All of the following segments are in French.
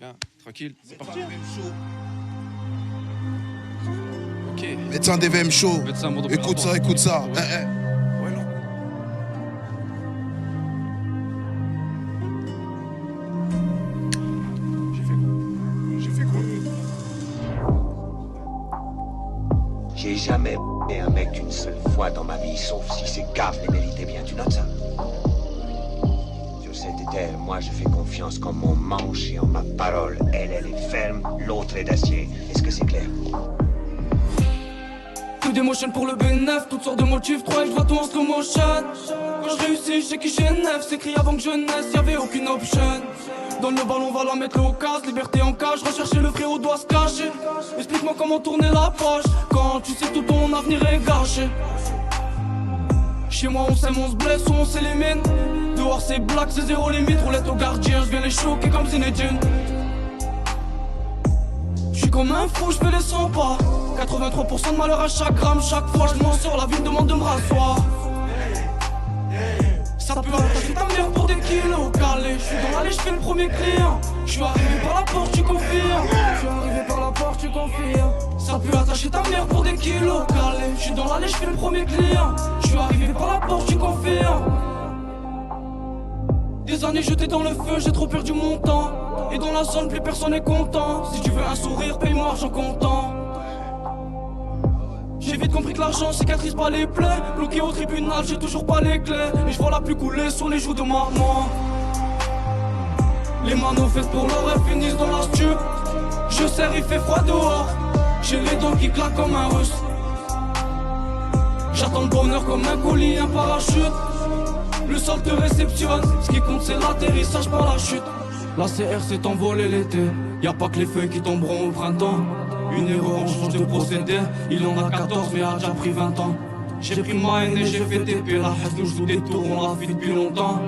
Là, tranquille, c'est parti. Ok. Médecin DVM chaud. Médecin, mode Écoute ça, opératoire. écoute ça. Ouais. Ouais, non. J'ai fait quoi? J'ai jamais fait un mec une seule fois dans ma vie, sauf si ces caves les méritaient bien. Tu notes ça? Sur cette ételle, moi je fais confiance comme mon manche et en ma parole. Elle est ferme, l'autre est d'acier. Est-ce que c'est clair? Tout d'émotion pour le B9, toutes sortes de motifs, 3 je vois tout en slow motion. Quand je réussis, je sais qui j'ai 9, c'est écrit avant que je naisse, y'avait aucune option. Donne le ballon, va la mettre le haut casse, liberté en cage, rechercher le frérot doit se cacher. Explique-moi comment tourner la page, quand tu sais tout ton avenir est gâché. Chez moi on s'aime, on se blesse ou on s'élimine. Dehors c'est black, c'est zéro limite, roulette au gardien, je viens les choquer comme Zinedine. J'suis comme un fou, j'fais les 100 pas. 83% de malheur à chaque gramme, chaque fois je m'en sors, la vie me demande de me rasseoir. Ça peut attaquer ta mère pour des kilos calés. J'suis dans l'allée, j'fais le premier client. J'suis arrivé par la porte, tu confirmes. J'suis arrivé par la porte, tu confirmes. Ça peut attacher ta mère pour des kilos calés. J'suis dans l'allée, j'fais le premier client. J'suis arrivé par la porte, tu confirmes. Des années jetées dans le feu, j'ai trop perdu mon temps. Et dans la zone, plus personne n'est content. Si tu veux un sourire, paye-moi argent comptant. J'ai vite compris que l'argent cicatrise pas les plaies. Bloqué au tribunal, j'ai toujours pas les clés. Et je vois la pluie couler sur les joues de maman. Les manos faites pour l'or, elles finissent dans la stup. Je serre, il fait froid dehors. J'ai les dents qui claquent comme un russe. J'attends le bonheur comme un colis, un parachute. Le sol te réceptionne, ce qui compte c'est l'atterrissage par la chute. La CR s'est envolée l'été, y'a pas que les feuilles qui tomberont au printemps. Une erreur, on change de procédé, il en a 14 mais a déjà pris 20 ans. J'ai pris ma haine et j'ai fait TP, la haine nous joue des tours, on l'a fait depuis longtemps.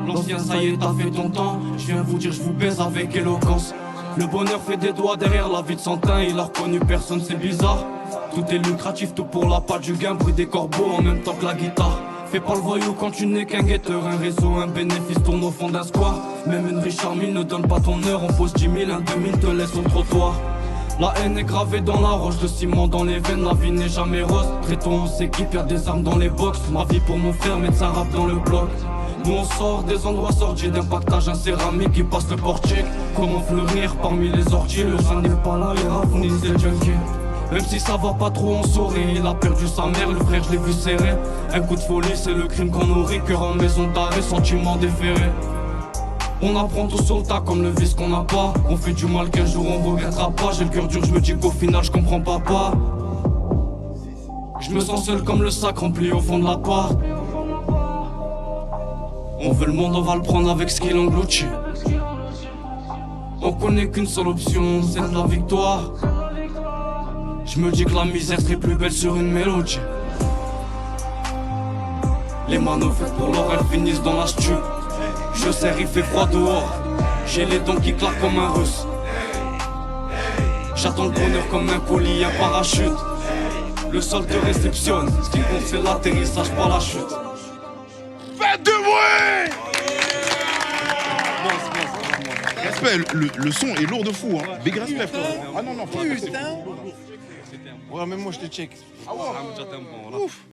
L'ancien ça y est, t'as fait ton temps, je viens vous dire je vous baise avec éloquence. Le bonheur fait des doigts derrière la vie de Santin, il a reconnu personne, c'est bizarre. Tout est lucratif, tout pour la patte du gain, bruit des corbeaux en même temps que la guitare. Fais pas le voyou quand tu n'es qu'un guetteur, un réseau, un bénéfice tourne au fond d'un square. Même une riche armille ne donne pas ton heure, on pose 10 000, un 2000 te laisse au trottoir. La haine est gravée dans la roche, le ciment dans les veines, la vie n'est jamais rose. Très tôt on s'équipe, y'a des armes dans les box. Ma vie pour mon frère, médecin rap dans le bloc. Nous on sort des endroits sortis d'un pactage, un céramique qui passe le portique. Comment fleurir parmi les orties, le sang n'est pas là, les ravenise des junkies. Même si ça va pas trop on sourit, il a perdu sa mère, le frère je l'ai vu serrer. Un coup de folie c'est le crime qu'on nourrit, cœur en maison d'arrêt, sentiment déféré. On apprend tout sur le tas comme le vice qu'on n'a pas. On fait du mal qu'un jour on regrettera pas. J'ai le cœur dur, je me dis qu'au final je comprends pas. Je me sens seul comme le sac rempli au fond de la part. On veut le monde, on va le prendre avec ce qu'il engloutit. On connaît qu'une seule option, c'est la victoire. Je me dis que la misère serait plus belle sur une mélodie. Les manos faites pour l'or, elles finissent dans la stup. Je serre, il fait froid dehors. J'ai les dents qui claquent comme un russe. J'attends le bonheur comme un colis, un parachute. Le sol te réceptionne, ce qui compte c'est l'atterrissage par la chute. Faites de bruit! Respect, le son est lourd de fou, hein. Big respect, frérot. Ah non, non, Putain. Ouais, même moi je te check. Ah ouais. Ouf.